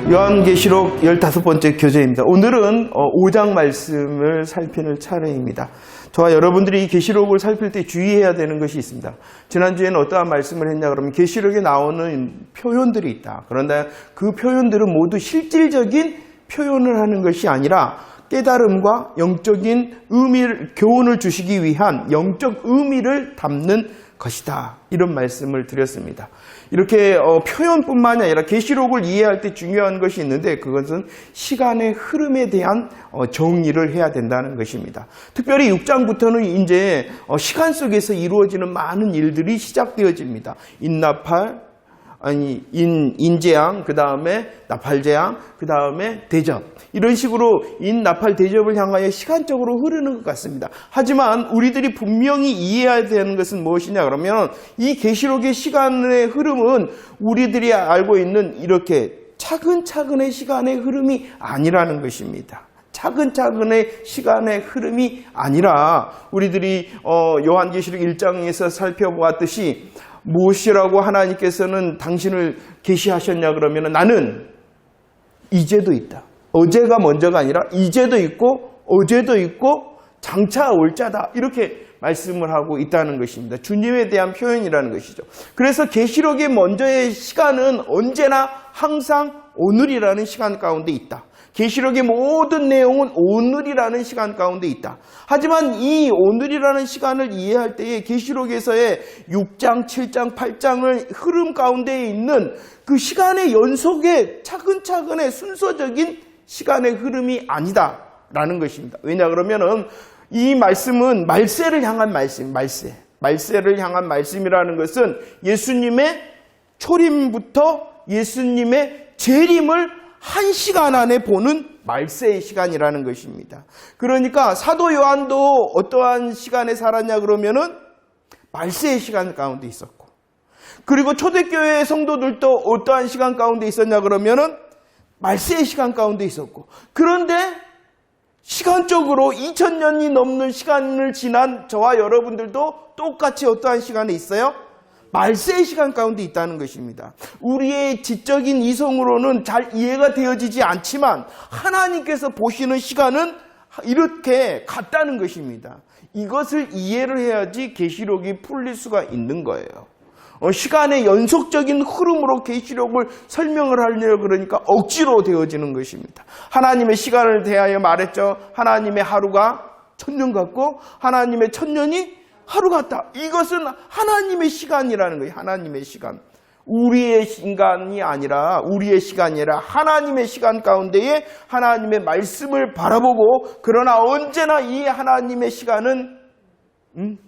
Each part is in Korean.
요한계시록 15번째 교재입니다. 오늘은 5장 말씀을 살피는 차례입니다. 저와 여러분들이 이 계시록을 살필 때 주의해야 되는 것이 있습니다. 지난주에는 어떠한 말씀을 했냐 그러면 계시록에 나오는 표현들이 있다. 그런데 그 표현들은 모두 실질적인 표현을 하는 것이 아니라 깨달음과 영적인 의미를, 교훈을 주시기 위한 영적 의미를 담는 것이다. 이런 말씀을 드렸습니다. 이렇게 표현뿐만이 아니라 계시록을 이해할 때 중요한 것이 있는데 그것은 시간의 흐름에 대한 정의를 해야 된다는 것입니다. 특별히 6장부터는 이제 시간 속에서 이루어지는 많은 일들이 시작되어집니다. 인재앙, 그 다음에 나팔재앙, 그 다음에 대접. 이런 식으로 인나팔 대접을 향하여 시간적으로 흐르는 것 같습니다. 하지만 우리들이 분명히 이해해야 되는 것은 무엇이냐 그러면 이 계시록의 시간의 흐름은 우리들이 알고 있는 이렇게 차근차근의 시간의 흐름이 아니라는 것입니다. 차근차근의 시간의 흐름이 아니라 우리들이 요한계시록 1장에서 살펴보았듯이 무엇이라고 하나님께서는 당신을 계시하셨냐 그러면 나는 이제도 있다. 어제가 먼저가 아니라 이제도 있고 어제도 있고 장차 올 자다. 이렇게 말씀을 하고 있다는 것입니다. 주님에 대한 표현이라는 것이죠. 그래서 계시록의 먼저의 시간은 언제나 항상 오늘이라는 시간 가운데 있다. 계시록의 모든 내용은 오늘이라는 시간 가운데 있다. 하지만 이 오늘이라는 시간을 이해할 때에 계시록에서의 6장, 7장, 8장의 흐름 가운데 있는 그 시간의 연속의 차근차근의 순서적인 시간의 흐름이 아니다라는 것입니다. 왜냐 그러면은 이 말씀은 말세를 향한 말씀, 말세를 향한 말씀이라는 것은 예수님의 초림부터 예수님의 재림을 한 시간 안에 보는 말세의 시간이라는 것입니다. 그러니까 사도 요한도 어떠한 시간에 살았냐 그러면은 말세의 시간 가운데 있었고, 그리고 초대교회의 성도들도 어떠한 시간 가운데 있었냐 그러면은 말세의 시간 가운데 있었고, 그런데 시간적으로 2000년이 넘는 시간을 지난 저와 여러분들도 똑같이 어떠한 시간에 있어요? 말세의 시간 가운데 있다는 것입니다. 우리의 지적인 이성으로는 잘 이해가 되어지지 않지만 하나님께서 보시는 시간은 이렇게 같다는 것입니다. 이것을 이해를 해야지 계시록이 풀릴 수가 있는 거예요. 시간의 연속적인 흐름으로 계시록을 설명을 하려고 그러니까 억지로 되어지는 것입니다. 하나님의 시간을 대하여 말했죠. 하나님의 하루가 1000년 같고 하나님의 1000년이 하루 같다. 이것은 하나님의 시간이라는 거예요. 하나님의 시간. 우리의 시간이 아니라 하나님의 시간 가운데에 하나님의 말씀을 바라보고, 그러나 언제나 이 하나님의 시간은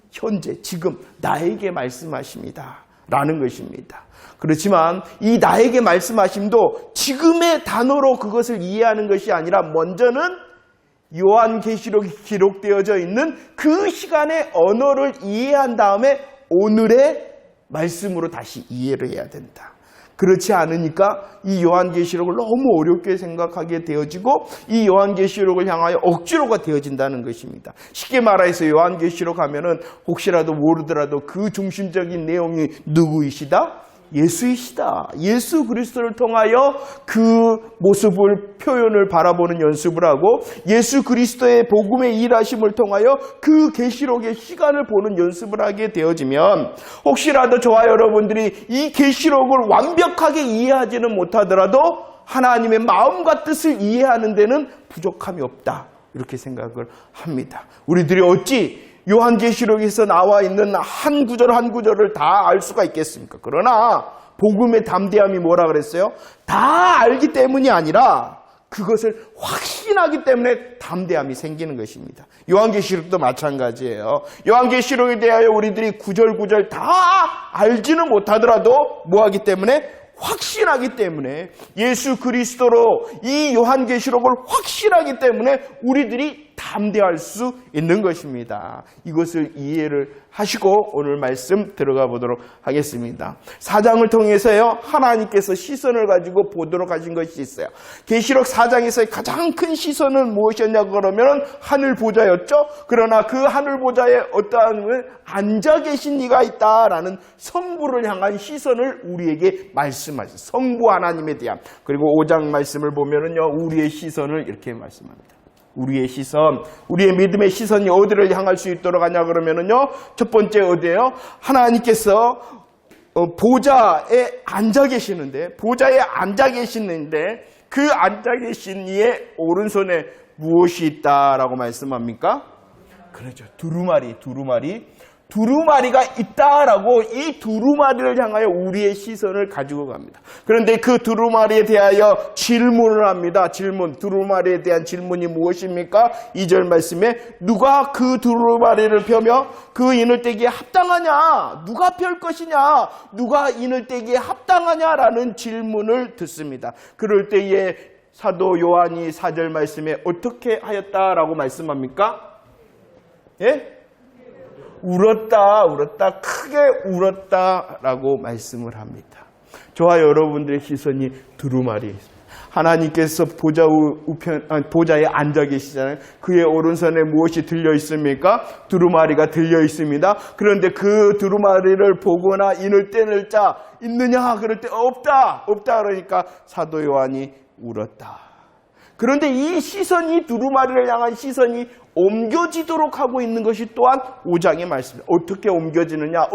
현재, 지금 나에게 말씀하십니다 라는 것입니다. 그렇지만 이 나에게 말씀하심도 지금의 단어로 그것을 이해하는 것이 아니라 먼저는 요한계시록이 기록되어져 있는 그 시간의 언어를 이해한 다음에 오늘의 말씀으로 다시 이해를 해야 된다. 그렇지 않으니까 이 요한계시록을 너무 어렵게 생각하게 되어지고 이 요한계시록을 향하여 억지로가 되어진다는 것입니다. 쉽게 말해서 요한계시록 하면은 혹시라도 모르더라도 그 중심적인 내용이 누구이시다? 예수이시다. 예수 그리스도를 통하여 그 모습을, 표현을 바라보는 연습을 하고 예수 그리스도의 복음의 일하심을 통하여 그 계시록의 시간을 보는 연습을 하게 되어지면 혹시라도 저와 여러분들이 이 계시록을 완벽하게 이해하지는 못하더라도 하나님의 마음과 뜻을 이해하는 데는 부족함이 없다. 이렇게 생각을 합니다. 우리들이 어찌 요한계시록에서 나와 있는 한 구절 한 구절을 다 알 수가 있겠습니까? 그러나 복음의 담대함이 뭐라 그랬어요? 다 알기 때문이 아니라 그것을 확신하기 때문에 담대함이 생기는 것입니다. 요한계시록도 마찬가지예요. 요한계시록에 대하여 우리들이 구절구절 다 알지는 못하더라도 뭐하기 때문에? 확신하기 때문에, 예수 그리스도로 이 요한계시록을 확신하기 때문에 우리들이 다 담대할 수 있는 것입니다. 이것을 이해를 하시고 오늘 말씀 들어가 보도록 하겠습니다. 4장을 통해서요, 하나님께서 시선을 가지고 보도록 하신 것이 있어요. 계시록 4장에서의 가장 큰 시선은 무엇이었냐고 그러면 하늘 보좌였죠. 그러나 그 하늘 보좌에 어떠한 앉아 계신 이가 있다라는 성부를 향한 시선을 우리에게 말씀하셨어요. 성부 하나님에 대한. 그리고 5장 말씀을 보면은요, 우리의 시선을 이렇게 말씀합니다. 우리의 시선, 우리의 믿음의 시선이 어디를 향할 수 있도록 하냐 그러면은요, 첫 번째 어디예요? 하나님께서 보좌에 앉아 계시는데, 보좌에 앉아 계시는데 그 앉아 계신 이의 오른손에 무엇이 있다라고 말씀합니까? 그렇죠. 두루마리가 있다라고 이 두루마리를 향하여 우리의 시선을 가지고 갑니다. 그런데 그 두루마리에 대하여 질문을 합니다. 두루마리에 대한 질문이 무엇입니까? 2절 말씀에 누가 그 두루마리를 펴며 그 인을 떼기에 합당하냐? 누가 펼 것이냐? 누가 인을 떼기에 합당하냐라는 질문을 듣습니다. 그럴 때에 사도 요한이 4절 말씀에 어떻게 하였다라고 말씀합니까? 예? 울었다, 크게 울었다라고 말씀을 합니다. 저와 여러분들의 시선이 두루마리에 있습니다. 하나님께서 보좌에 앉아 계시잖아요. 그의 오른손에 무엇이 들려 있습니까? 두루마리가 들려 있습니다. 그런데 그 두루마리를 보거나 인을 떼는 자 있느냐? 그럴 때 없다 그러니까 사도 요한이 울었다. 그런데 이 시선이, 두루마리를 향한 시선이 옮겨지도록 하고 있는 것이 또한 5장의 말씀입니다. 어떻게 옮겨지느냐?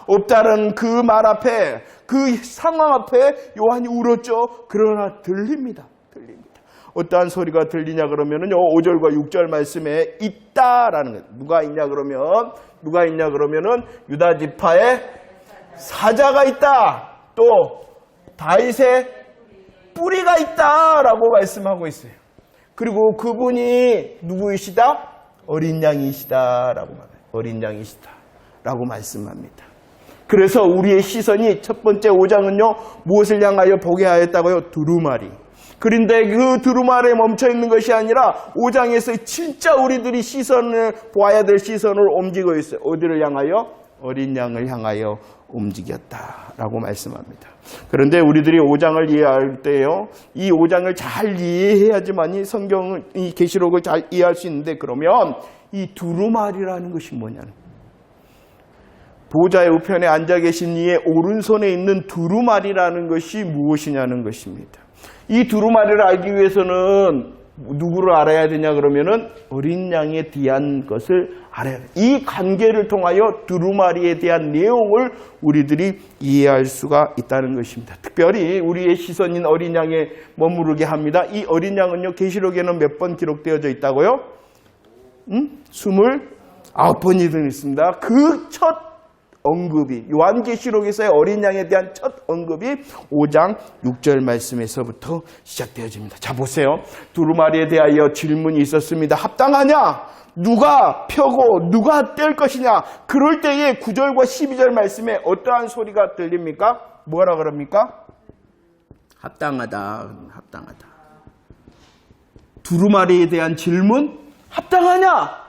없다라는 그 말 앞에, 그 상황 앞에 요한이 울었죠. 그러나 들립니다. 어떠한 소리가 들리냐 그러면은요, 5절과 6절 말씀에 있다라는 거예요. 누가 있냐 그러면은 유다 지파에 사자가 있다. 또 다윗의 뿌리가 있다라고 말씀하고 있어요. 그리고 그분이 누구이시다? 어린 양이시다라고 말해요. 어린 양이시다라고 말씀합니다. 그래서 우리의 시선이 첫 번째 5장은요, 무엇을 향하여 보게 하였다고요? 두루마리. 그런데 그 두루마리에 멈춰 있는 것이 아니라 5장에서 진짜 우리들이 시선을 보아야 될 시선을 옮기고 있어요. 어디를 향하여? 어린 양을 향하여 움직였다라고 말씀합니다. 그런데 우리들이 5장을 이해할 때요, 이 5장을 잘 이해해야지만 이 성경을, 이 계시록을 잘 이해할 수 있는데, 그러면 이 두루마리라는 것이 뭐냐는, 보좌의 우편에 앉아 계신 이의 오른손에 있는 두루마리라는 것이 무엇이냐는 것입니다. 이 두루마리를 알기 위해서는 누구를 알아야 되냐 그러면은 어린 양에 대한 것을 알아야 돼. 이 관계를 통하여 두루마리에 대한 내용을 우리들이 이해할 수가 있다는 것입니다. 특별히 우리의 시선인 어린 양에 머무르게 합니다. 이 어린 양은요, 계시록에는 몇 번 기록되어져 있다고요? 29번이 있습니다. 그 첫 언급이, 요한계시록에서의 어린 양에 대한 첫 언급이 5장 6절 말씀에서부터 시작되어집니다. 자, 보세요. 두루마리에 대하여 질문이 있었습니다. 합당하냐? 누가 펴고 누가 뗄 것이냐? 그럴 때에 9절과 12절 말씀에 어떠한 소리가 들립니까? 뭐라 그럽니까? 합당하다. 두루마리에 대한 질문? 합당하냐?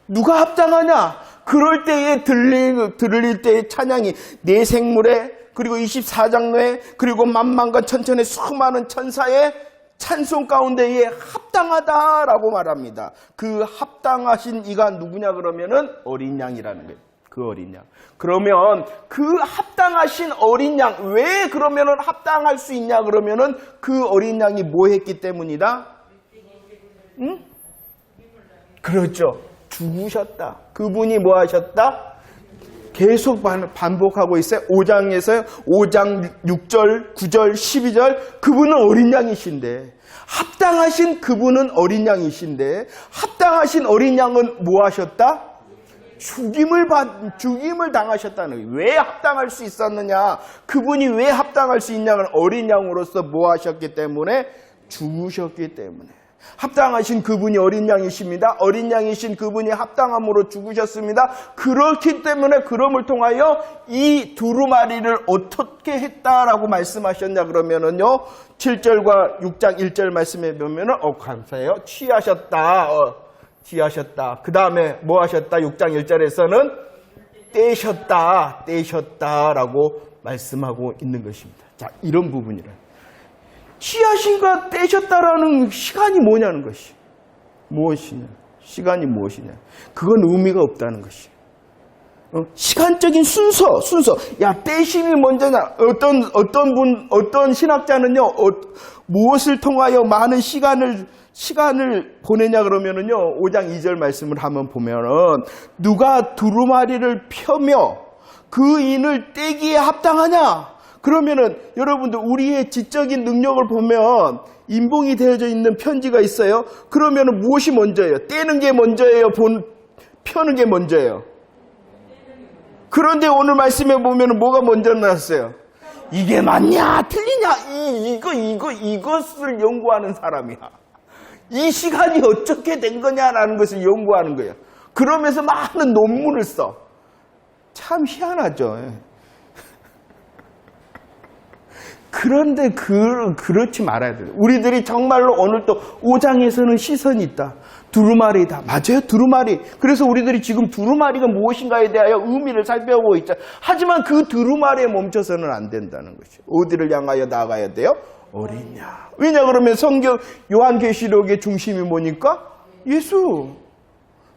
누가 합당하냐? 그럴 때에 들릴 때의 찬양이 내 생물에, 그리고 24장로에, 그리고 만만과 천천의 수많은 천사의 찬송 가운데에 합당하다라고 말합니다. 그 합당하신 이가 누구냐 그러면은 어린 양이라는 거예요. 그 어린 양. 그러면 그 합당하신 어린 양, 왜 그러면은 합당할 수 있냐 그러면은 그 어린 양이 뭐 했기 때문이다? 응? 그렇죠. 죽으셨다. 그분이 뭐 하셨다? 계속 반복하고 있어요. 5장에서요. 5장 6절, 9절, 12절. 그분은 어린 양이신데, 합당하신 그분은 어린 양이신데, 합당하신 어린 양은 뭐 하셨다? 죽임을 당하셨다는 거예요. 왜 합당할 수 있었느냐? 그분이 왜 합당할 수 있냐는 어린 양으로서 뭐 하셨기 때문에? 죽으셨기 때문에. 합당하신 그분이 어린 양이십니다. 어린 양이신 그분이 합당함으로 죽으셨습니다. 그렇기 때문에 그럼을 통하여 이 두루마리를 어떻게 했다라고 말씀하셨냐 그러면은요. 7절과 6장 1절 말씀에 보면은 감사해요. 취하셨다. 취하셨다. 그 다음에 뭐 하셨다? 6장 1절에서는 떼셨다라고 말씀하고 있는 것입니다. 자, 이런 부분이라. 취하신가 떼셨다라는 시간이 뭐냐는 것이. 무엇이냐. 시간이 무엇이냐. 그건 의미가 없다는 것이. 시간적인 순서. 야, 떼심이 먼저냐. 어떤 신학자는요, 무엇을 통하여 많은 시간을 보내냐 그러면은요, 5장 2절 말씀을 한번 보면은, 누가 두루마리를 펴며 그 인을 떼기에 합당하냐? 그러면은 여러분들 우리의 지적인 능력을 보면 인봉이 되어져 있는 편지가 있어요. 그러면은 무엇이 먼저예요? 떼는 게 먼저예요? 펴는 게 먼저예요? 그런데 오늘 말씀에 보면은 뭐가 먼저 나왔어요? 이게 맞냐? 틀리냐? 이것을 연구하는 사람이야. 이 시간이 어떻게 된 거냐라는 것을 연구하는 거예요. 그러면서 많은 논문을 써. 참 희한하죠. 그런데 그렇지 말아야 돼요. 우리들이 정말로 오늘 또 5장에서는 시선이 있다. 두루마리다. 맞아요. 두루마리. 그래서 우리들이 지금 두루마리가 무엇인가에 대하여 의미를 살펴보고 있죠. 하지만 그 두루마리에 멈춰서는 안 된다는 것이죠. 어디를 향하여 나가야 돼요? 어린 양. 왜냐 그러면 성경 요한계시록의 중심이 뭐니까? 예수.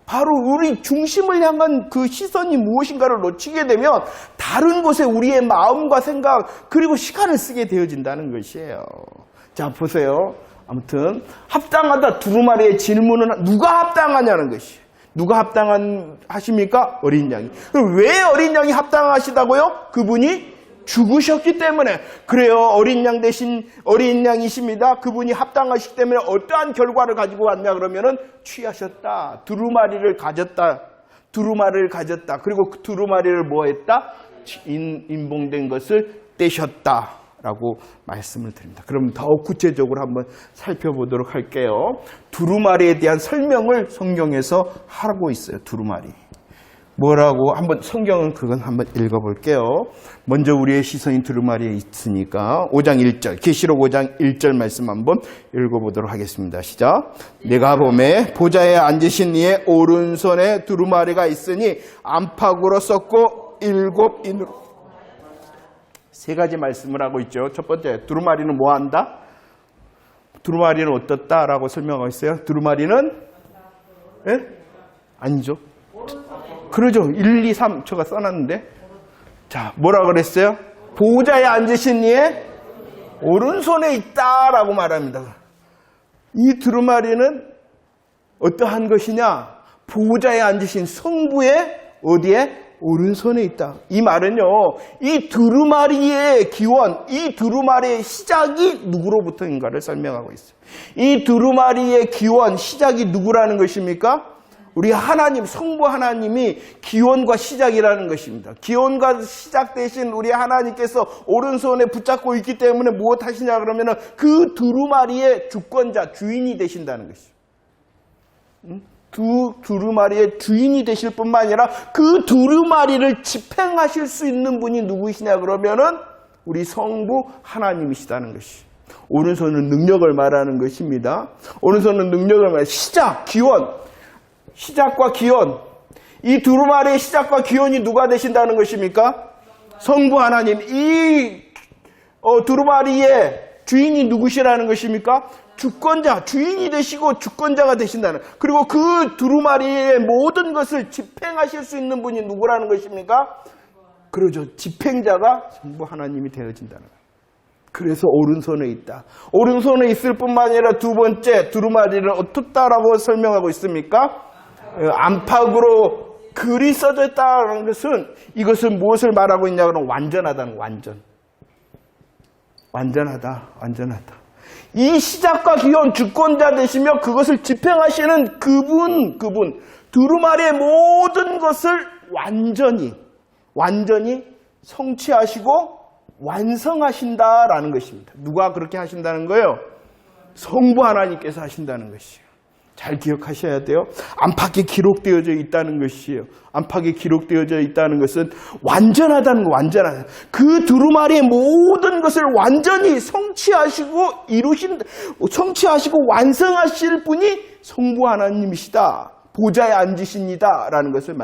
바로 우리 중심을 향한 그 시선이 무엇인가를 놓치게 되면 다른 곳에 우리의 마음과 생각 그리고 시간을 쓰게 되어진다는 것이에요. 자, 보세요. 아무튼 합당하다 두루마리의 질문은 누가 합당하냐는 것이. 누가 합당하십니까? 어린 양이. 왜 어린 양이 합당하시다고요? 그분이 죽으셨기 때문에. 그래요. 어린 양 대신 어린 양이십니다. 그분이 합당하시기 때문에 어떠한 결과를 가지고 왔냐 그러면은 취하셨다. 두루마리를 가졌다. 그리고 그 두루마리를 뭐 했다? 인봉된 것을 떼셨다라고 말씀을 드립니다. 그럼 더 구체적으로 한번 살펴보도록 할게요. 두루마리에 대한 설명을 성경에서 하고 있어요. 두루마리. 뭐라고 한번 성경은 그건 한번 읽어볼게요. 먼저 우리의 시선이 두루마리에 있으니까 5장 1절 계시록 5장 1절 말씀 한번 읽어보도록 하겠습니다. 시작. 내가 보매 보좌에 앉으신 이의 오른손에 두루마리가 있으니 안팎으로 썼고 7인으로. 세 가지 말씀을 하고 있죠. 첫 번째, 두루마리는 뭐 한다? 두루마리는 어떻다라고 설명하고 있어요. 두루마리는 아니죠. 그러죠. 1, 2, 3 제가 써놨는데. 자, 뭐라 그랬어요? 보좌에 앉으신 이의 오른손에 있다라고 말합니다. 이 두루마리는 어떠한 것이냐? 보좌에 앉으신 성부의 어디에? 오른손에 있다. 이 말은요, 이 두루마리의 기원, 이 두루마리의 시작이 누구로부터인가를 설명하고 있어요. 이 두루마리의 기원, 시작이 누구라는 것입니까? 우리 하나님, 성부 하나님이 기원과 시작이라는 것입니다. 기원과 시작 대신 우리 하나님께서 오른손에 붙잡고 있기 때문에 무엇 하시냐 그러면은 그 두루마리의 주권자, 주인이 되신다는 것이죠. 두루마리의 주인이 되실 뿐만 아니라 그 두루마리를 집행하실 수 있는 분이 누구시냐 그러면은 우리 성부 하나님이시다는 것이. 오른손은 능력을 말하는 것입니다. 오른손은 능력을 말하는 시작, 기원. 시작과 기원. 이 두루마리의 시작과 기원이 누가 되신다는 것입니까? 성부 하나님. 이 두루마리의 주인이 누구시라는 것입니까? 주권자, 주인이 되시고 주권자가 되신다는. 그리고 그 두루마리의 모든 것을 집행하실 수 있는 분이 누구라는 것입니까? 그러죠. 집행자가 성부 하나님이 되어진다는 거예요. 그래서 오른손에 있다. 오른손에 있을 뿐만 아니라 두 번째, 두루마리를 어떻다라고 설명하고 있습니까? 안팎으로 글이 써져 있다는 것은 이것은 무엇을 말하고 있냐 그러면 완전하다는 완전. 완전하다. 이 시작과 기원 주권자 되시며 그것을 집행하시는 그분 두루마리의 모든 것을 완전히 성취하시고 완성하신다라는 것입니다. 누가 그렇게 하신다는 거예요? 성부 하나님께서 하신다는 것이에요. 잘 기억하셔야 돼요. 안팎에 기록되어져 있다는 것이에요. 안팎에 기록되어져 있다는 것은 완전하다는 거, 완전하다. 그 두루마리의 모든 것을 완전히 성취하시고 완성하실 분이 성부 하나님이시다. 보좌에 앉으십니다. 라는 것을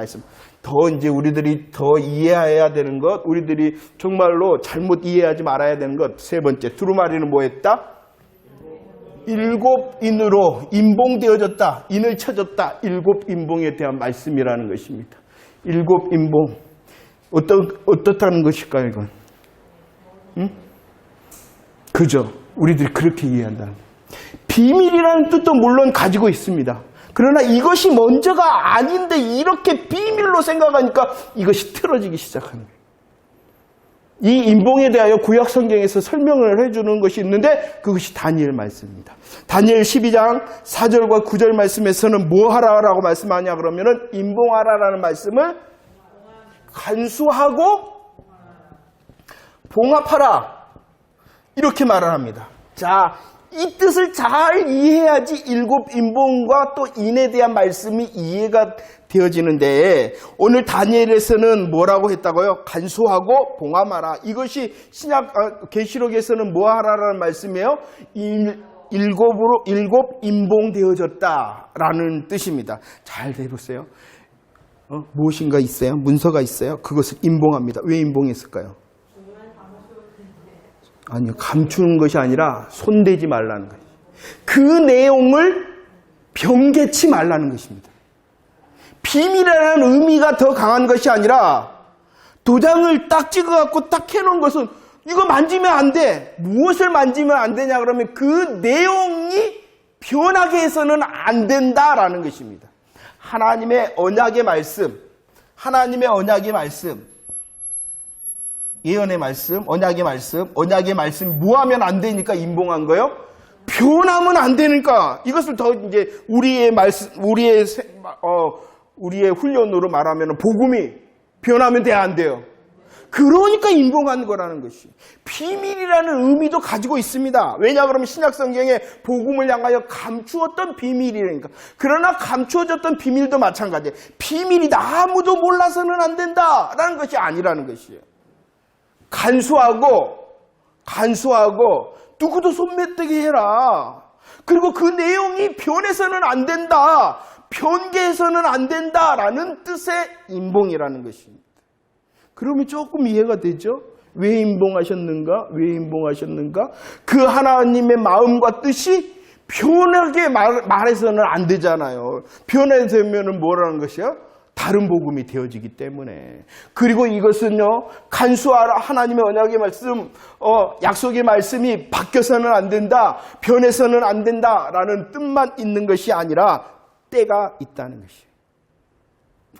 더 이제 우리들이 더 이해해야 되는 것, 우리들이 정말로 잘못 이해하지 말아야 되는 것, 세 번째, 두루마리는 뭐 했다? 7인으로 임봉되어졌다. 인을 쳐졌다. 7인봉에 대한 말씀이라는 것입니다. 7인봉. 어떻다는 것일까요, 이건? 응? 그죠? 우리들이 그렇게 이해한다. 비밀이라는 뜻도 물론 가지고 있습니다. 그러나 이것이 먼저가 아닌데 이렇게 비밀로 생각하니까 이것이 틀어지기 시작하는 거예요. 이 인봉에 대하여 구약 성경에서 설명을 해주는 것이 있는데 그것이 다니엘 말씀입니다. 다니엘 12장 4절과 9절 말씀에서는 뭐 하라라고 말씀하냐 그러면은 인봉하라라는 말씀을 간수하고 봉합하라 이렇게 말을 합니다. 자, 이 뜻을 잘 이해해야지 7인봉과 또 인에 대한 말씀이 이해가 되어지는데 오늘 다니엘에서는 뭐라고 했다고요? 간수하고 봉합하라. 이것이 계시록에서는 뭐 하라라는 말씀이에요? 7인봉되어졌다라는 뜻입니다. 잘 들어보세요. 무엇인가 있어요? 문서가 있어요? 그것을 인봉합니다. 왜 인봉했을까요? 아니요. 감추는 것이 아니라 손대지 말라는 거예요. 그 내용을 변개치 말라는 것입니다. 비밀이라는 의미가 더 강한 것이 아니라 도장을 딱 찍어갖고 딱 해놓은 것은 이거 만지면 안 돼. 무엇을 만지면 안 되냐 그러면 그 내용이 변하게 해서는 안 된다라는 것입니다. 하나님의 언약의 말씀, 예언의 말씀, 언약의 말씀 뭐 하면 안 되니까 인봉한 거예요? 변하면 안 되니까 이것을 더 이제 우리의 훈련으로 말하면 복음이 변하면 돼야 안 돼요. 그러니까 인봉한 거라는 것이 비밀이라는 의미도 가지고 있습니다. 왜냐 그러면 신약 성경에 복음을 향하여 감추었던 비밀이니까. 그러나 감추어졌던 비밀도 마찬가지예요. 비밀이다. 아무도 몰라서는 안 된다라는 것이 아니라는 것이에요. 간수하고 누구도 손매뜨게 해라. 그리고 그 내용이 변해서는 안 된다. 변개해서는 안 된다라는 뜻의 인봉이라는 것입니다. 그러면 조금 이해가 되죠? 왜 인봉하셨는가? 그 하나님의 마음과 뜻이 변하게 말해서는 안 되잖아요. 변해되면 뭐라는 것이야? 다른 복음이 되어지기 때문에. 그리고 이것은요, 간수하라 하나님의 언약의 말씀, 약속의 말씀이 바뀌어서는 안 된다, 변해서는 안 된다라는 뜻만 있는 것이 아니라 때가 있다는 것이에요.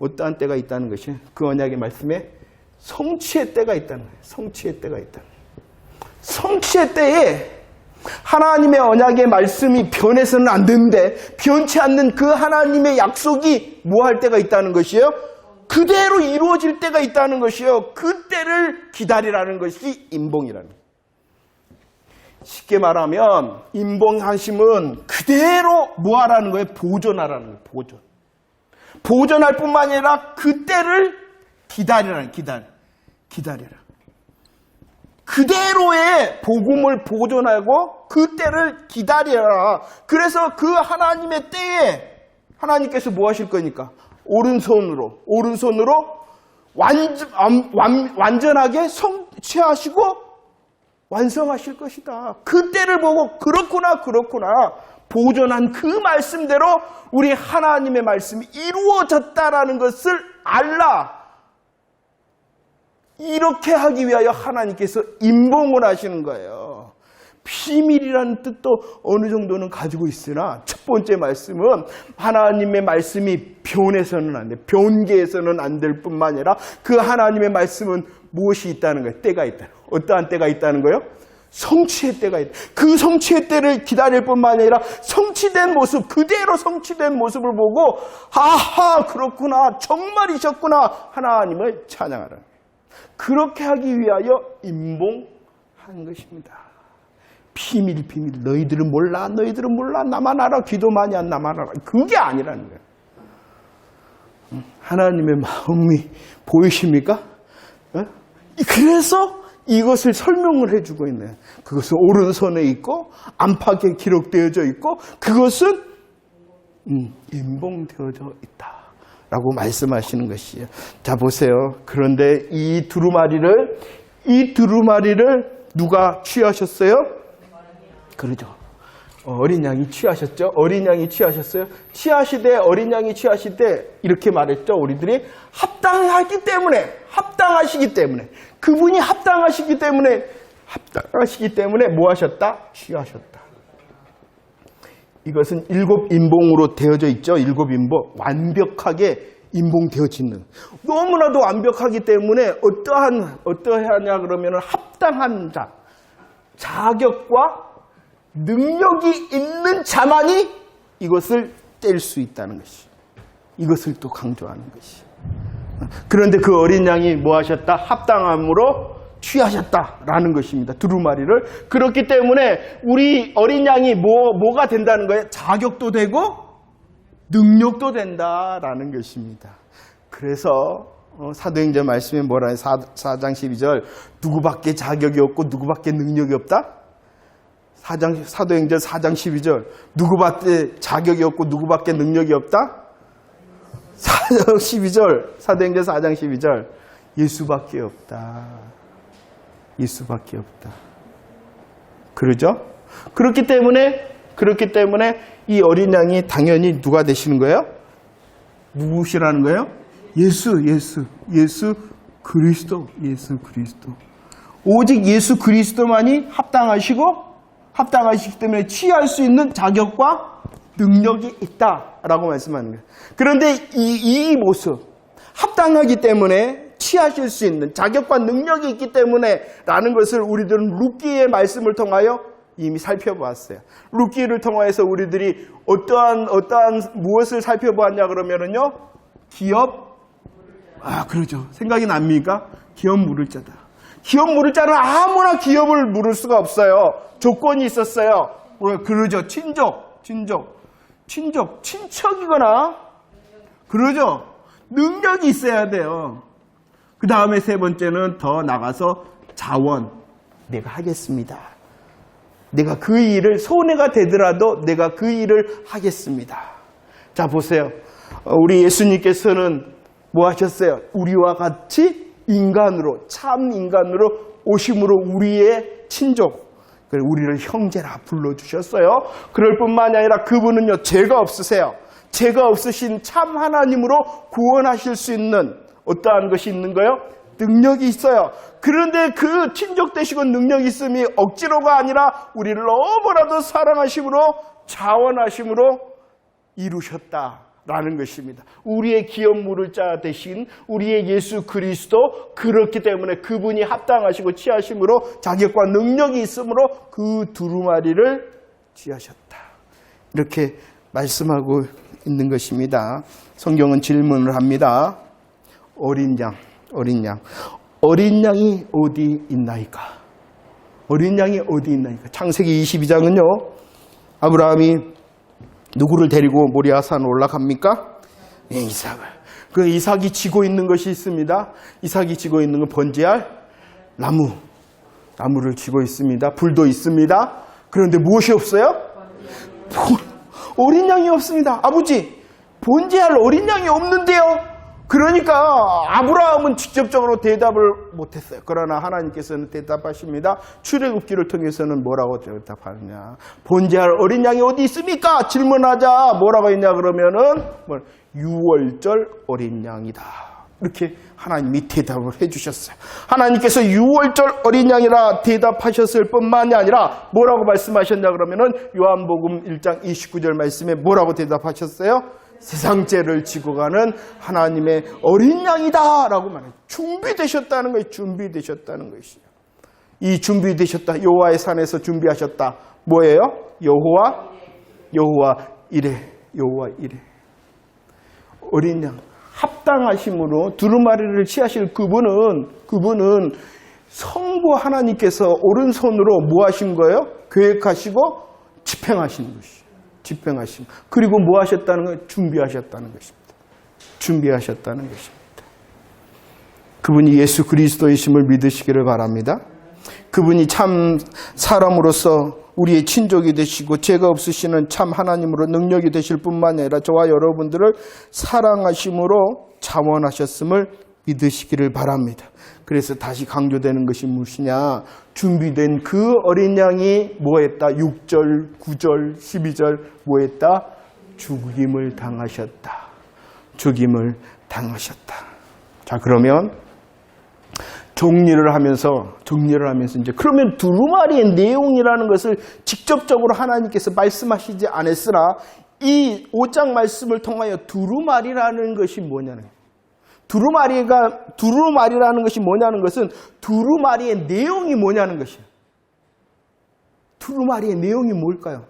어떠한 때가 있다는 것이 그 언약의 말씀에 성취의 때가 있다는 거예요. 성취의 때에 하나님의 언약의 말씀이 변해서는 안 되는데 변치 않는 그 하나님의 약속이 뭐 할 때가 있다는 것이에요? 그대로 이루어질 때가 있다는 것이에요. 그 때를 기다리라는 것이 인봉이라는 거예요. 쉽게 말하면 인봉하심은 그대로 뭐 하라는 거예요? 보존하라는 거예요. 보존할 뿐만 아니라 그 때를 기다리라. 그대로의 복음을 보존하고 그 때를 기다리라. 그래서 그 하나님의 때에 하나님께서 뭐 하실 거니까? 오른손으로 완전하게 성취하시고 완성하실 것이다. 그 때를 보고 그렇구나 보존한 그 말씀대로 우리 하나님의 말씀이 이루어졌다라는 것을 알라. 이렇게 하기 위하여 하나님께서 인봉을 하시는 거예요. 비밀이라는 뜻도 어느 정도는 가지고 있으나 첫 번째 말씀은 하나님의 말씀이 변해서는 안 돼. 변개해서는 안 될 뿐만 아니라 그 하나님의 말씀은 무엇이 있다는 거예요? 때가 있다. 어떠한 때가 있다는 거예요? 성취의 때가 있다. 그 성취의 때를 기다릴 뿐만 아니라 성취된 모습, 그대로 성취된 모습을 보고 아하 그렇구나 정말이셨구나 하나님을 찬양하라. 그렇게 하기 위하여 인봉한 것입니다. 비밀. 너희들은 몰라. 나만 알아. 기도 많이 한 나만 알아. 그게 아니라는 거예요. 하나님의 마음이 보이십니까? 그래서 이것을 설명을 해주고 있네요. 그것은 오른손에 있고 안팎에 기록되어져 있고 그것은 인봉되어져 있다 라고 말씀하시는 것이에요. 자 보세요. 그런데 이 두루마리를 누가 취하셨어요? 그러죠. 어린 양이 취하셨죠. 어린 양이 취하셨어요. 취하시되 어린 양이 취하시되 이렇게 말했죠. 우리들이 합당하시기 때문에 그분이 합당하시기 때문에 뭐 하셨다? 취하셨다. 이것은 7인봉으로 되어져 있죠. 7인봉. 완벽하게 인봉되어지는. 너무나도 완벽하기 때문에 어떠하냐 그러면 합당한 자, 자격과 능력이 있는 자만이 이것을 뗄 수 있다는 것이. 이것을 또 강조하는 것이. 그런데 그 어린 양이 뭐 하셨다? 합당함으로 취하셨다라는 것입니다. 두루마리를. 그렇기 때문에 우리 어린 양이 뭐가 된다는 거예요? 자격도 되고 능력도 된다라는 것입니다. 그래서 사도행전 말씀에 뭐라 해요? 4장 12절 누구밖에 자격이 없고 누구밖에 능력이 없다? 사도행전 4장 12절 누구밖에 자격이 없고 누구밖에 능력이 없다? 4장 12절 사도행전 4장 12절 예수밖에 없다. 예수밖에 없다. 그러죠? 그렇기 때문에 이 어린 양이 당연히 누가 되시는 거예요? 누구시라는 거예요? 예수 그리스도. 오직 예수 그리스도만이 합당하시기 때문에 취할 수 있는 자격과 능력이 있다라고 말씀하는 거예요. 그런데 이 모습, 합당하기 때문에 취하실 수 있는 자격과 능력이 있기 때문에 라는 것을 우리들은 룻기의 말씀을 통하여 이미 살펴보았어요. 룻기를 통해서 우리들이 어떠한 무엇을 살펴보았냐 그러면은요, 그러죠. 생각이 납니까? 기업 물을 자다. 기업 물을 자는 아무나 기업을 물을 수가 없어요. 조건이 있었어요. 그러죠. 친척이거나, 그러죠. 능력이 있어야 돼요. 그 다음에 세 번째는 더 나가서 자원. 내가 하겠습니다. 내가 그 일을, 손해가 되더라도 내가 그 일을 하겠습니다. 자, 보세요. 우리 예수님께서는 뭐 하셨어요? 우리와 같이 참 인간으로 오심으로 우리의 친족, 우리를 형제라 불러주셨어요. 그럴 뿐만이 아니라 그분은요, 죄가 없으세요. 죄가 없으신 참 하나님으로 구원하실 수 있는 어떠한 것이 있는 거예요? 능력이 있어요. 그런데 그 친족 되시고 능력이 있음이 억지로가 아니라 우리를 너무나도 사랑하심으로 자원하심으로 이루셨다라는 것입니다. 우리의 기업 물을 자 되신 우리의 예수 그리스도, 그렇기 때문에 그분이 합당하시고 취하심으로 자격과 능력이 있으므로 그 두루마리를 취하셨다. 이렇게 말씀하고 있는 것입니다. 성경은 질문을 합니다. 어린 양이 어디 있나이까? 어린 양이 어디 있나이까? 창세기 22장은요, 아브라함이 누구를 데리고 모리아산 올라갑니까? 이삭을. 그 이삭이 지고 있는 것이 있습니다. 이삭이 지고 있는 건 번제할 나무를 지고 있습니다. 불도 있습니다. 그런데 무엇이 없어요? 어린 양이 없습니다. 아버지, 번제할 어린 양이 없는데요? 그러니까 아브라함은 직접적으로 대답을 못했어요. 그러나 하나님께서는 대답하십니다. 출애굽기를 통해서는 뭐라고 대답하느냐? 번제할 어린 양이 어디 있습니까? 질문하자. 뭐라고 했냐 그러면은 유월절 어린 양이다. 이렇게 하나님이 대답을 해주셨어요. 하나님께서 유월절 어린 양이라 대답하셨을 뿐만이 아니라 뭐라고 말씀하셨냐 그러면은 요한복음 1장 29절 말씀에 뭐라고 대답하셨어요? 세상 죄를 지고 가는 하나님의 어린 양이다 라고 말해요. 준비되셨다는 거예요. 준비되셨다는 것이요. 이 준비되셨다. 여호와의 산에서 준비하셨다. 뭐예요? 여호와 이레. 어린 양. 합당하심으로 두루마리를 취하실 그분은 성부 하나님께서 오른손으로 뭐 하신 거예요? 계획하시고 집행하시는 것이죠. 집행하시고. 그리고 뭐 하셨다는 거예요? 준비하셨다는 것입니다. 준비하셨다는 것입니다. 그분이 예수 그리스도이심을 믿으시기를 바랍니다. 그분이 참 사람으로서 우리의 친족이 되시고 죄가 없으시는 참 하나님으로 능력이 되실 뿐만 아니라 저와 여러분들을 사랑하심으로 자원하셨음을 믿으시기를 바랍니다. 그래서 다시 강조되는 것이 무엇이냐? 준비된 그 어린 양이 뭐했다? 6절, 9절, 12절 뭐했다? 죽임을 당하셨다. 죽임을 당하셨다. 자, 그러면 정리를 하면서 이제 그러면 두루마리의 내용이라는 것을 직접적으로 하나님께서 말씀하시지 않았으나 이 5장 말씀을 통하여 두루마리라는 것이 뭐냐는 거예요. 두루마리라는 것이 뭐냐는 것은 두루마리의 내용이 뭐냐는 것이에요. 두루마리의 내용이 뭘까요?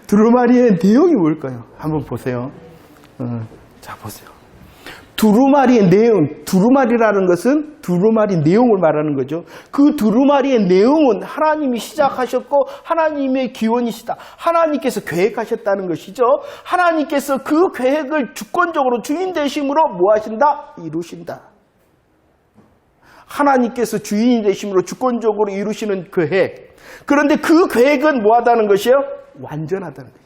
두루마리의 내용이 뭘까요? 한번 보세요. 자, 보세요. 두루마리의 내용, 두루마리라는 것은 두루마리 내용을 말하는 거죠. 그 두루마리의 내용은 하나님이 시작하셨고 하나님의 기원이시다. 하나님께서 계획하셨다는 것이죠. 하나님께서 그 계획을 주권적으로 주인 되심으로 뭐 하신다? 이루신다. 하나님께서 주인이 되심으로 주권적으로 이루시는 계획. 그런데 그 계획은 뭐 하다는 것이에요? 완전하다는 것이에요.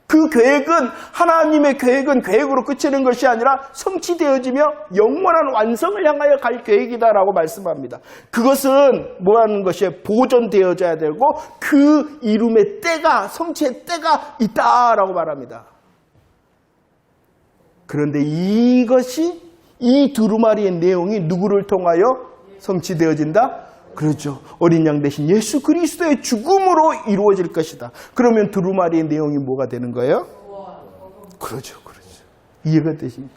그 계획은 하나님의 계획은 계획으로 그치는 것이 아니라 성취되어지며 영원한 완성을 향하여 갈 계획이다라고 말씀합니다. 그것은 뭐라는 것이에요? 보존되어져야 되고 그 이름의 때가 성취의 때가 있다라고 말합니다. 그런데 이것이 이 두루마리의 내용이 누구를 통하여 성취되어진다? 그렇죠. 어린 양 대신 예수 그리스도의 죽음으로 이루어질 것이다. 그러면 두루마리의 내용이 뭐가 되는 거예요? 그렇죠. 이해가 되십니까?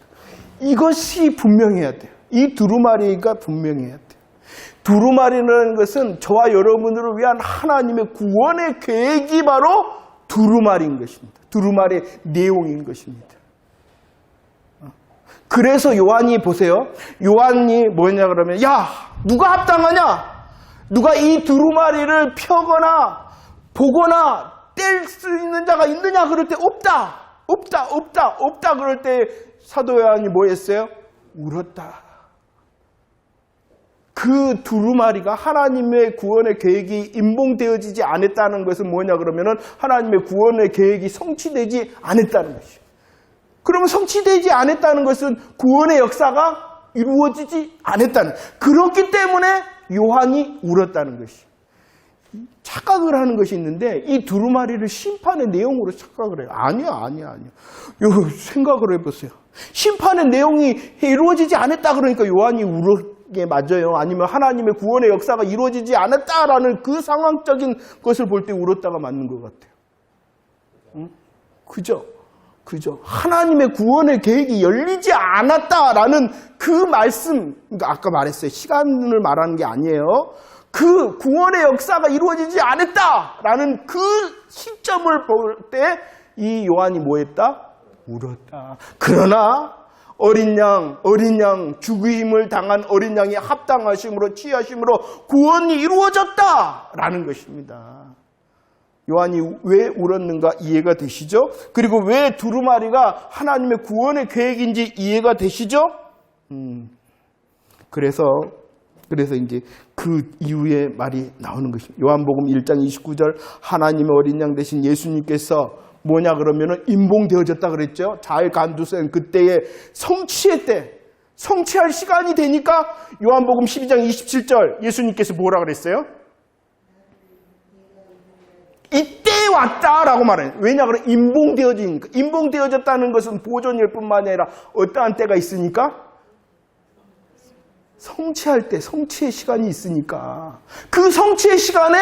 이것이 분명해야 돼요. 이 두루마리가 분명해야 돼요. 두루마리라는 것은 저와 여러분들을 위한 하나님의 구원의 계획이 바로 두루마리인 것입니다. 두루마리의 내용인 것입니다. 그래서 요한이 보세요. 요한이 뭐냐 그러면 야 누가 합당하냐? 누가 이 두루마리를 펴거나 보거나 뗄 수 있는 자가 있느냐 그럴 때 없다 그럴 때 사도 요한이 뭐 했어요? 울었다. 그 두루마리가 하나님의 구원의 계획이 임봉되어지지 않았다는 것은 뭐냐 그러면은 하나님의 구원의 계획이 성취되지 않았다는 것이에요. 그러면 성취되지 않았다는 것은 구원의 역사가 이루어지지 않았다는, 그렇기 때문에 요한이 울었다는 것이. 착각을 하는 것이 있는데 이 두루마리를 심판의 내용으로 착각을 해요. 아니야. 생각을 해보세요. 심판의 내용이 이루어지지 않았다 그러니까 요한이 울게 맞아요? 아니면 하나님의 구원의 역사가 이루어지지 않았다라는 그 상황적인 것을 볼 때 울었다가 맞는 것 같아요. 응? 그죠? 하나님의 구원의 계획이 열리지 않았다라는 그 말씀, 그러니까 아까 말했어요. 시간을 말하는 게 아니에요. 그 구원의 역사가 이루어지지 않았다라는 그 시점을 볼 때 이 요한이 뭐 했다? 울었다. 그러나 어린 양, 죽임을 당한 어린 양이 합당하심으로 취하심으로 구원이 이루어졌다라는 것입니다. 요한이 왜 울었는가 이해가 되시죠? 그리고 왜 두루마리가 하나님의 구원의 계획인지 이해가 되시죠? 그래서 이제 그 이후에 말이 나오는 것입니다. 요한복음 1장 29절 하나님의 어린 양 되신 예수님께서 뭐냐 그러면은 임봉되어졌다 그랬죠. 잘 간두선 그때의 성취의 때, 성취할 시간이 되니까 요한복음 12장 27절 예수님께서 뭐라 그랬어요? 이때 왔다라고 말해요. 왜냐 그러면 임봉되어지니까. 임봉되어졌다는 것은 보존일 뿐만 아니라 어떠한 때가 있으니까? 성취할 때, 성취의 시간이 있으니까. 그 성취의 시간에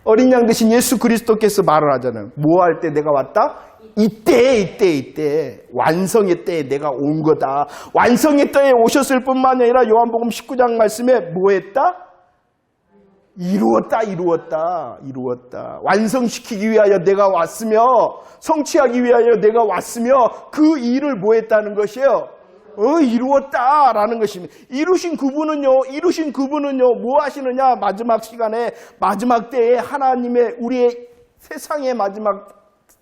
어린 양 대신 예수 그리스도께서 말을 하잖아요. 뭐 할 때 내가 왔다? 이때. 완성의 때에 내가 온 거다. 완성의 때에 오셨을 뿐만 아니라 요한복음 19장 말씀에 뭐 했다? 이루었다. 완성시키기 위하여 내가 왔으며 성취하기 위하여 내가 왔으며 그 일을 뭐 했다는 것이에요? 이루었다라는 것입니다. 이루신 그분은요 뭐 하시느냐? 마지막 시간에 마지막 때에 하나님의 우리의 세상의 마지막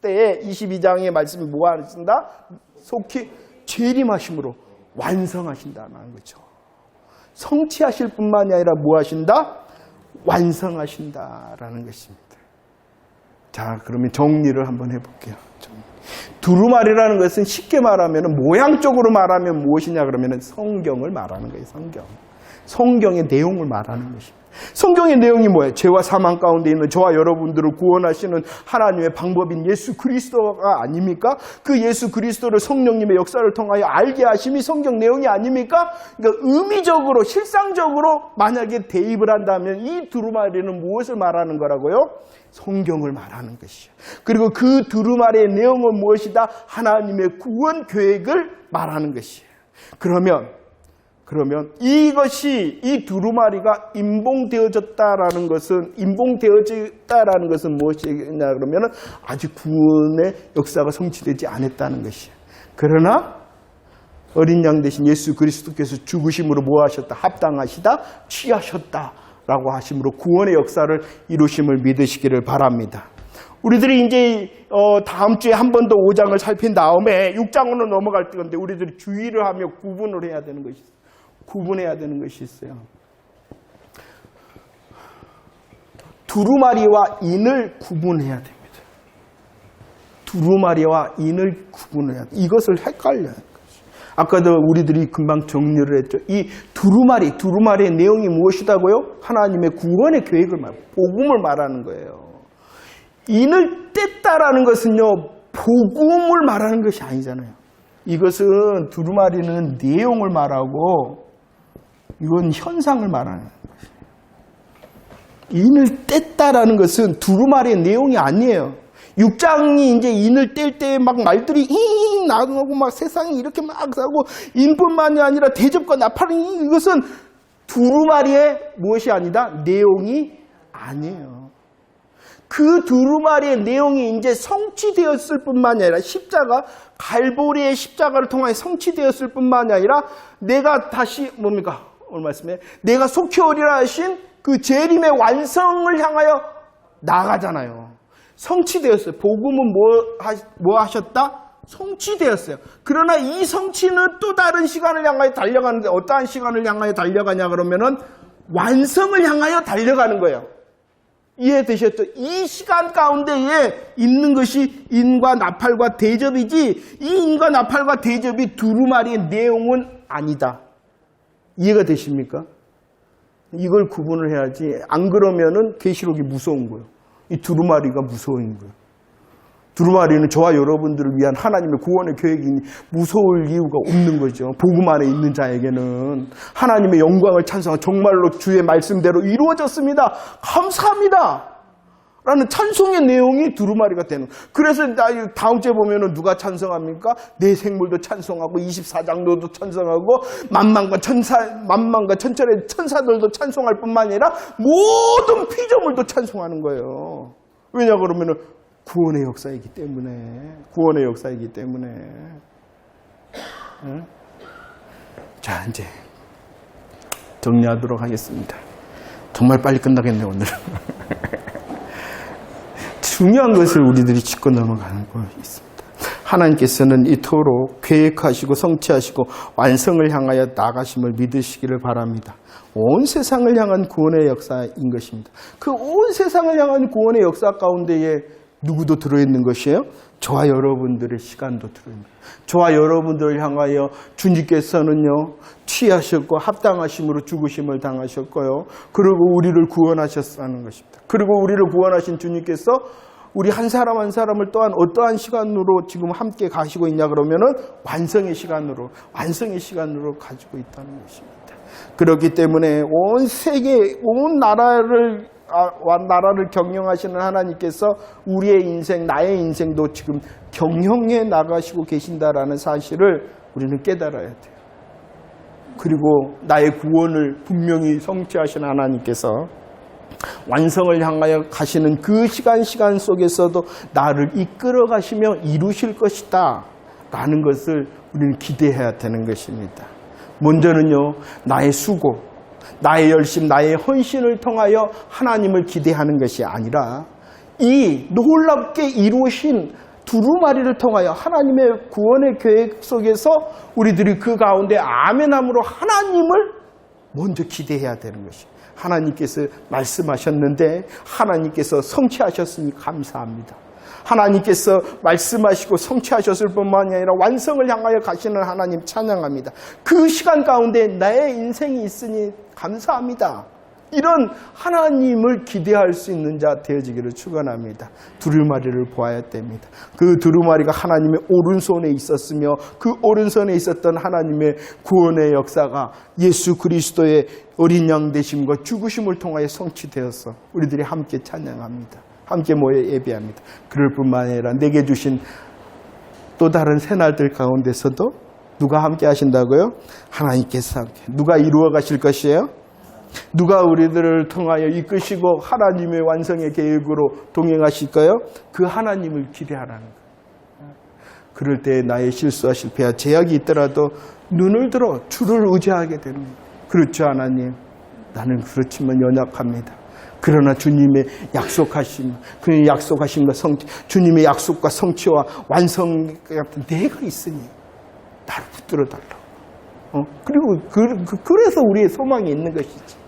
때에 22장의 말씀이 뭐 하신다? 속히 재림하심으로 완성하신다는 거죠. 성취하실 뿐만이 아니라 뭐 하신다? 완성하신다라는 것입니다. 자, 그러면 정리를 한번 해볼게요. 두루마리라는 것은 쉽게 말하면, 모양적으로 말하면 무엇이냐 그러면 성경을 말하는 거예요. 성경의 내용을 말하는 것입니다. 성경의 내용이 뭐예요? 죄와 사망 가운데 있는 저와 여러분들을 구원하시는 하나님의 방법인 예수 그리스도가 아닙니까? 그 예수 그리스도를 성령님의 역사를 통하여 알게 하심이 성경 내용이 아닙니까? 그러니까 의미적으로, 실상적으로 만약에 대입을 한다면 이 두루마리는 무엇을 말하는 거라고요? 성경을 말하는 것이요. 그리고 그 두루마리의 내용은 무엇이다? 하나님의 구원 계획을 말하는 것이에요. 그러면 이것이, 이 두루마리가 인봉되어졌다라는 것은 무엇이냐 그러면 아직 구원의 역사가 성취되지 않았다는 것이에요. 그러나 어린 양 대신 예수 그리스도께서 죽으심으로 뭐 하셨다? 합당하시다? 취하셨다라고 하심으로 구원의 역사를 이루심을 믿으시기를 바랍니다. 우리들이 이제 다음 주에 한 번 더 5장을 살핀 다음에 6장으로 넘어갈 건데 우리들이 주의를 하며 구분을 해야 되는 것이 있어요. 구분해야 되는 것이 있어요. 두루마리와 인을 구분해야 됩니다. 두루마리와 인을 구분해야 돼요. 이것을 헷갈려요. 아까도 우리들이 금방 정리를 했죠. 이 두루마리의 내용이 무엇이다고요? 하나님의 구원의 계획을 복음을 말하는 거예요. 인을 뗐다라는 것은요, 복음을 말하는 것이 아니잖아요. 이것은 두루마리는 내용을 말하고 이건 현상을 말하는 것이에요. 인을 뗐다라는 것은 두루마리의 내용이 아니에요. 6장이 이제 인을 뗄 때 막 말들이 나오고 막 세상이 이렇게 막 하고 인뿐만이 아니라 대접과 나팔이, 이것은 두루마리의 무엇이 아니다? 내용이 아니에요. 그 두루마리의 내용이 이제 성취되었을 뿐만이 아니라 갈보리의 십자가를 통하여 성취되었을 뿐만이 아니라 내가 다시 뭡니까? 오늘 말씀에 내가 속히 오리라 하신 그 재림의 완성을 향하여 나가잖아요. 성취되었어요. 복음은 뭐 하셨다? 성취되었어요. 그러나 이 성취는 또 다른 시간을 향하여 달려가는데 어떠한 시간을 향하여 달려가냐 그러면은 완성을 향하여 달려가는 거예요. 이해되셨죠? 이 시간 가운데에 있는 것이 인과 나팔과 대접이지, 이 인과 나팔과 대접이 두루마리의 내용은 아니다. 이해가 되십니까? 이걸 구분을 해야지. 안 그러면은 계시록이 무서운 거예요. 이 두루마리가 무서운 거예요. 두루마리는 저와 여러분들을 위한 하나님의 구원의 계획이니 무서울 이유가 없는 거죠. 복음 안에 있는 자에게는 하나님의 영광을 찬송하고 정말로 주의 말씀대로 이루어졌습니다. 감사합니다. 라는 찬송의 내용이 두루마리가 되는 거예요. 그래서 다음 주에 보면은 누가 찬송합니까? 내 생물도 찬송하고 24장로도 찬송하고 만만과 천천의 천사들도 찬송할 뿐만 아니라 모든 피조물도 찬송하는 거예요. 왜냐 그러면은 구원의 역사이기 때문에. 응? 자, 이제 정리하도록 하겠습니다. 정말 빨리 끝나겠네 오늘. 중요한 것을 우리들이 짚고 넘어가는 거 있습니다. 하나님께서는 이토록 계획하시고 성취하시고 완성을 향하여 나가심을 믿으시기를 바랍니다. 온 세상을 향한 구원의 역사인 것입니다. 그 온 세상을 향한 구원의 역사 가운데에 누구도 들어있는 것이에요? 저와 여러분들의 시간도 들어있는 거예요. 저와 여러분들을 향하여 주님께서는요, 취하셨고 합당하심으로 죽으심을 당하셨고요. 그리고 우리를 구원하셨다는 것입니다. 그리고 우리를 구원하신 주님께서 우리 한 사람 한 사람을 또한 어떠한 시간으로 지금 함께 가시고 있냐 그러면은 완성의 시간으로 가지고 있다는 것입니다. 그렇기 때문에 온 세계, 온 나라를 경영하시는 하나님께서 우리의 인생, 나의 인생도 지금 경영해 나가시고 계신다라는 사실을 우리는 깨달아야 돼요. 그리고 나의 구원을 분명히 성취하신 하나님께서 완성을 향하여 가시는 그 시간 속에서도 나를 이끌어 가시며 이루실 것이다 라는 것을 우리는 기대해야 되는 것입니다. 먼저는요, 나의 수고, 나의 열심, 나의 헌신을 통하여 하나님을 기대하는 것이 아니라 이 놀랍게 이루신 두루마리를 통하여 하나님의 구원의 계획 속에서 우리들이 그 가운데 아멘함으로 하나님을 먼저 기대해야 되는 것입니다. 하나님께서 말씀하셨는데 하나님께서 성취하셨으니 감사합니다. 하나님께서 말씀하시고 성취하셨을 뿐만이 아니라 완성을 향하여 가시는 하나님 찬양합니다. 그 시간 가운데 나의 인생이 있으니 감사합니다. 이런 하나님을 기대할 수 있는 자 되어지기를 축원합니다. 두루마리를 보아야 됩니다. 그 두루마리가 하나님의 오른손에 있었으며 그 오른손에 있었던 하나님의 구원의 역사가 예수 그리스도의 어린 양 되심과 죽으심을 통하여 성취되어서 우리들이 함께 찬양합니다. 함께 모여 예배합니다. 그럴 뿐만 아니라 내게 주신 또 다른 새날들 가운데서도 누가 함께 하신다고요? 하나님께서 함께. 누가 이루어 가실 것이에요? 누가 우리들을 통하여 이끄시고 하나님의 완성의 계획으로 동행하실까요? 그 하나님을 기대하라는 거예요. 그럴 때 나의 실수와 실패와 제약이 있더라도 눈을 들어 주를 의지하게 됩니다. 그렇죠, 하나님. 나는 그렇지만 연약합니다. 그러나 주님의 약속하신, 그 약속하신 것 주님의 약속과 성취와 완성 같은 내가 있으니 나를 붙들어 달라고. 그리고 그래서 우리의 소망이 있는 것이지.